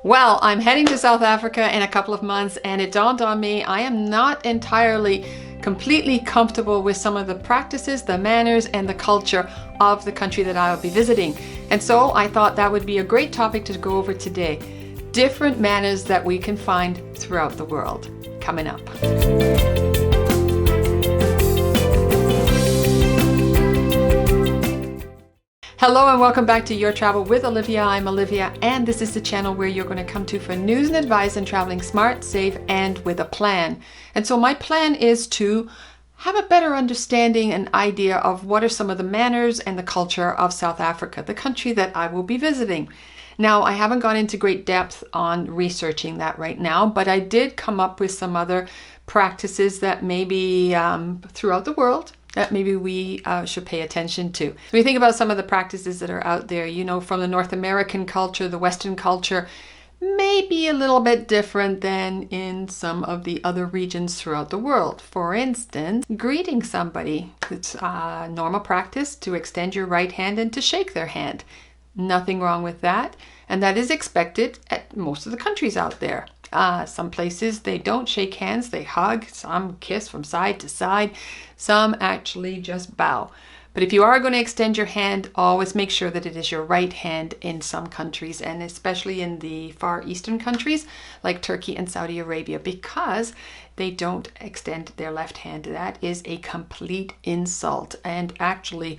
Well, I'm heading to South Africa in a couple of months, and it dawned on me I am not entirely completely comfortable with some of the practices, the manners, and the culture of the country that I will be visiting. And so I thought that would be a great topic to go over today. Different manners that we can find throughout the world. Coming up. Hello and welcome back to Your Travel with Olivia. I'm Olivia, and this is the channel where you're going to come to for news and advice on traveling smart, safe, and with a plan. And so my plan is to have a better understanding and idea of what are some of the manners and the culture of South Africa, the country that I will be visiting. Now, I haven't gone into great depth on researching that right now, but I did come up with some other practices that maybe throughout the world that maybe we should pay attention to. When you think about some of the practices that are out there, you know, from the North American culture, the Western culture, may be a little bit different than in some of the other regions throughout the world. For instance, greeting somebody. It's a normal practice to extend your right hand and to shake their hand. Nothing wrong with that. And that is expected at most of the countries out there. Some places they don't shake hands, they hug, some kiss from side to side, some actually just bow. But if you are going to extend your hand, always make sure that it is your right hand in some countries, and especially in the Far Eastern countries like Turkey and Saudi Arabia, because they don't extend their left hand. That is a complete insult and actually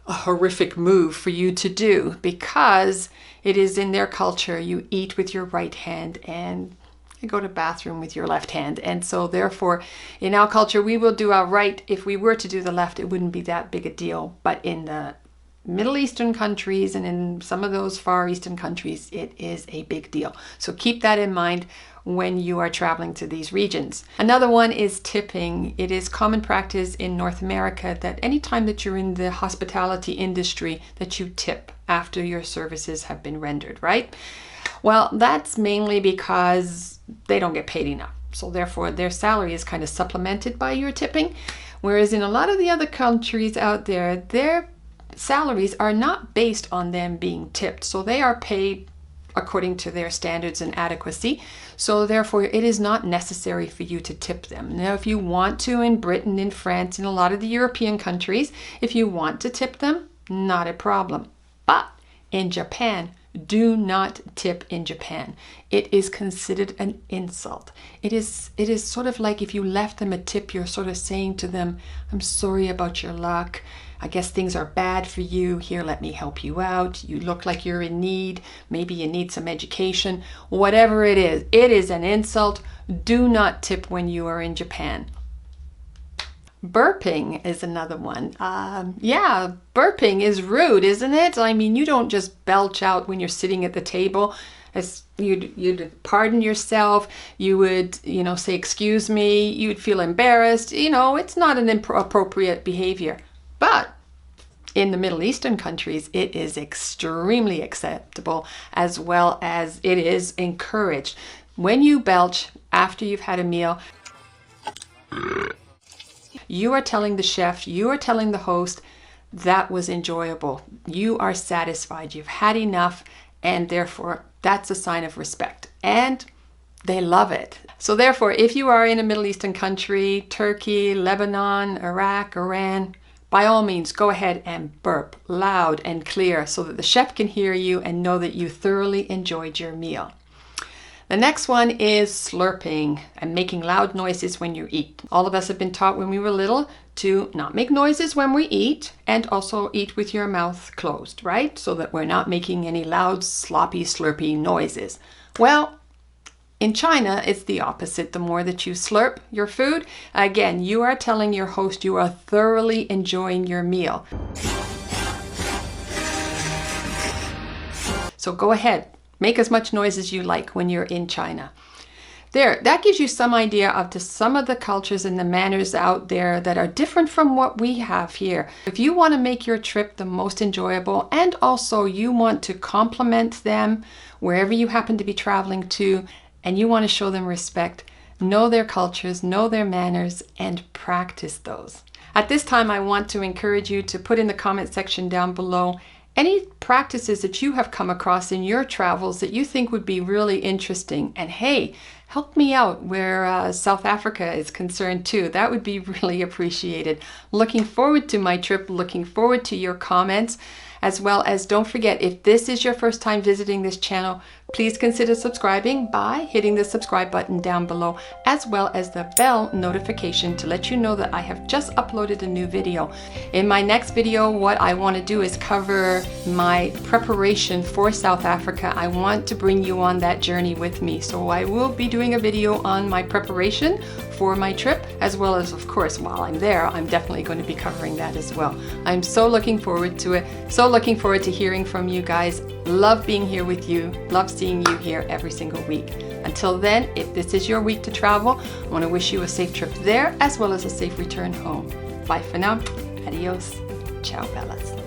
a horrific move for you to do, because it is in their culture you eat with your right hand and you go to the bathroom with your left hand. And so therefore in our culture we will do our right. If we were to do the left, it wouldn't be that big a deal, but in the Middle Eastern countries and in some of those Far Eastern countries it is a big deal. So keep that in mind when you are traveling to these regions. Another one is tipping. It is common practice in North America that anytime that you're in the hospitality industry that you tip after your services have been rendered, right? Well, that's mainly because they don't get paid enough. So therefore their salary is kind of supplemented by your tipping. Whereas in a lot of the other countries out there, their salaries are not based on them being tipped. So they are paid according to their standards and adequacy. So therefore it is not necessary for you to tip them. Now, if you want to, in Britain, in France, in a lot of the European countries, if you want to tip them, not a problem. But in Japan, do not tip in Japan. It is considered an insult. It is sort of like if you left them a tip, you're sort of saying to them, I'm sorry about your luck. I guess things are bad for you. Here, let me help you out. You look like you're in need. Maybe you need some education. Whatever it is an insult. Do not tip when you are in Japan. Burping is another one. Yeah, burping is rude, isn't it? I mean, you don't just belch out when you're sitting at the table. As you'd pardon yourself, you would, say, excuse me, you'd feel embarrassed. It's not an appropriate behavior. But in the Middle Eastern countries, it is extremely acceptable, as well as it is encouraged. When you belch after you've had a meal, you are telling the chef, you are telling the host, that was enjoyable. You are satisfied. You've had enough, and therefore that's a sign of respect. And they love it. So therefore, if you are in a Middle Eastern country, Turkey, Lebanon, Iraq, Iran, by all means, go ahead and burp loud and clear so that the chef can hear you and know that you thoroughly enjoyed your meal. The next one is slurping and making loud noises when you eat. All of us have been taught when we were little to not make noises when we eat, and also eat with your mouth closed, right? So that we're not making any loud, sloppy, slurpy noises. Well, in China, it's the opposite. The more that you slurp your food, again, you are telling your host you are thoroughly enjoying your meal. So go ahead. Make as much noise as you like when you're in China. That gives you some idea of some of the cultures and the manners out there that are different from what we have here. If you want to make your trip the most enjoyable, and also you want to compliment them wherever you happen to be traveling to, and you want to show them respect, know their cultures, know their manners, and practice those. At this time, I want to encourage you to put in the comment section down below any practices that you have come across in your travels that you think would be really interesting. And hey, help me out where South Africa is concerned too. That would be really appreciated. Looking forward to my trip, looking forward to your comments, as well as don't forget, if this is your first time visiting this channel, please consider subscribing by hitting the subscribe button down below, as well as the bell notification to let you know that I have just uploaded a new video. In my next video, what I want to do is cover my preparation for South Africa. I want to bring you on that journey with me. So I will be doing a video on my preparation for my trip, as well as, of course, while I'm there, I'm definitely going to be covering that as well. I'm so looking forward to it. So looking forward to hearing from you guys. Love being here with you. Love seeing you here every single week. Until then, if this is your week to travel, I want to wish you a safe trip there, as well as a safe return home. Bye for now. Adios. Ciao, bellas.